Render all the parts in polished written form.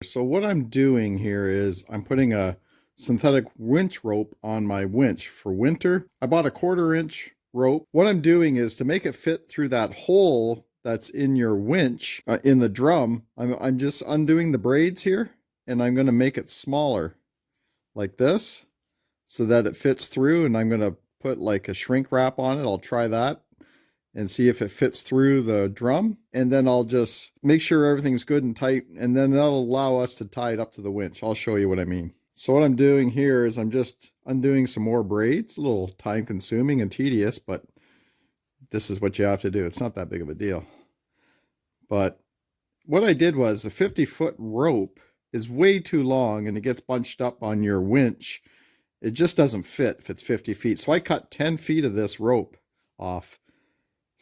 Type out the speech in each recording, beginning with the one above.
So what I'm doing here is I'm putting a synthetic winch rope on my winch for winter. I bought a 1/4 inch rope. What I'm doing is to make it fit through that hole that's in your winch in the drum. I'm just undoing the braids here, and I'm going to make it smaller like this so that it fits through, and I'm going to put like a shrink wrap on it. I'll try that and see if it fits through the drum, and then I'll just make sure everything's good and tight, and then that'll allow us to tie it up to the winch. I'll show you what I mean. So what I'm doing here is I'm just undoing some more braids. A little time consuming and tedious, but this is what you have to do. It's not that big of a deal. But what I did was a 50-foot rope is way too long and it gets bunched up on your winch. It just doesn't fit if it's 50 feet. So I cut 10 feet of this rope off.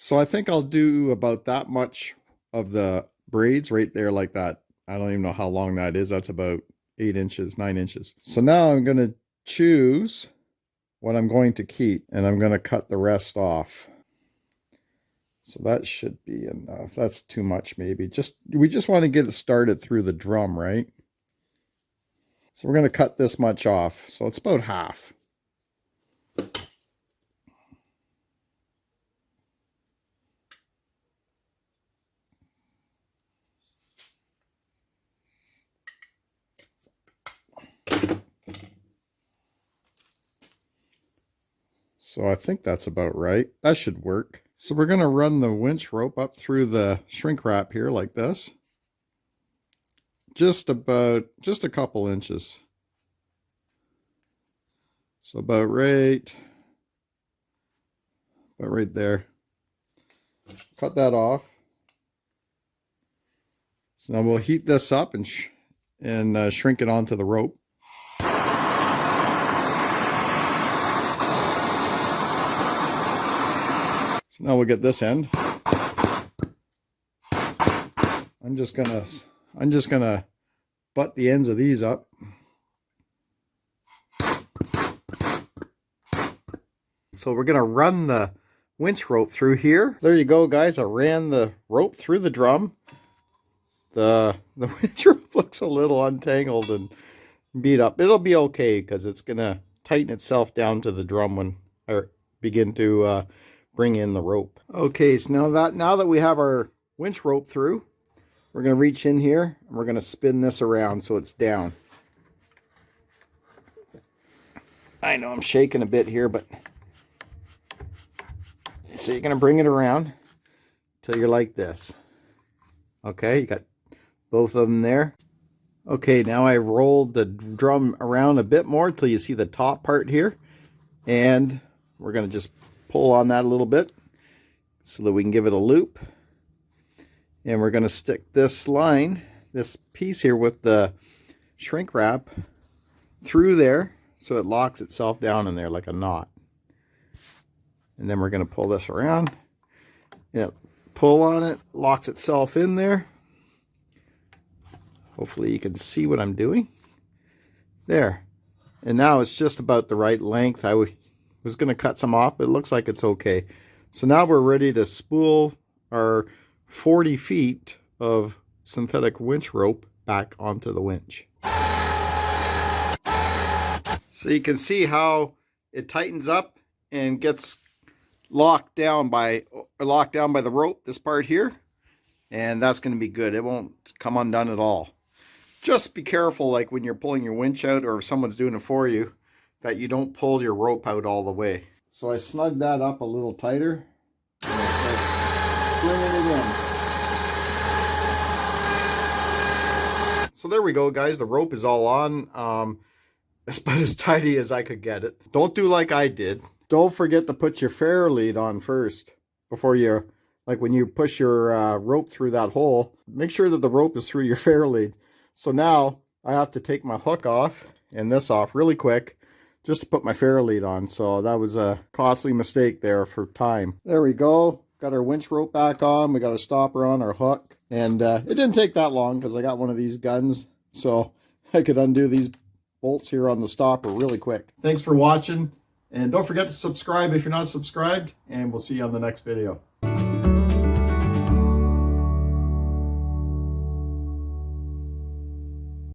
So I think I'll do about that much of the braids right there like that. I don't even know how long that is. That's about 8 inches, 9 inches. So now I'm going to choose what I'm going to keep, and I'm going to cut the rest off. So that should be enough. That's too much maybe. We just want to get it started through the drum, right? So we're going to cut this much off. So it's about half. So I think that's about right. That should work. So we're going to run the winch rope up through the shrink wrap here like this. Just a couple inches. So about right there. Cut that off. So now we'll heat this up and shrink it onto the rope. So now we'll get this end. I'm just gonna butt the ends of these up. So we're gonna run the winch rope through here. There you go, guys. I ran the rope through the drum. The winch rope looks a little untangled and beat up. It'll be okay because it's gonna tighten itself down to the drum when I begin to bring in the rope. Okay, so now that we have our winch rope through, we're going to reach in here and we're going to spin this around so it's down. I know I'm shaking a bit here, but so you're going to bring it around till you're like this. Okay, you got both of them there. Okay, now I rolled the drum around a bit more till you see the top part here, and we're going to just pull on that a little bit so that we can give it a loop. And we're going to stick this line, this piece here with the shrink wrap through there so it locks itself down in there like a knot. And then we're going to pull this around. Yeah, pull on it, locks itself in there. Hopefully you can see what I'm doing. There. And now it's just about the right length. I was going to cut some off, but it looks like it's okay. So now we're ready to spool our 40 feet of synthetic winch rope back onto the winch. So you can see how it tightens up and gets locked down by the rope, this part here, and that's going to be good. It won't come undone at all. Just be careful, like when you're pulling your winch out, or if someone's doing it for you, that you don't pull your rope out all the way. So I snugged that up a little tighter and I start swinging it in. So there we go, guys. The rope is all on. It's about as tidy as I could get it. Don't do like I did. Don't forget to put your fair lead on first before you, like when you push your rope through that hole, make sure that the rope is through your fair lead. So now I have to take my hook off and this off really quick just to put my fair lead on. So that was a costly mistake there for time. There we go. Got our winch rope back on. We got our stopper on, our hook. And it didn't take that long because I got one of these guns. So I could undo these bolts here on the stopper really quick. Thanks for watching. And don't forget to subscribe if you're not subscribed. And we'll see you on the next video.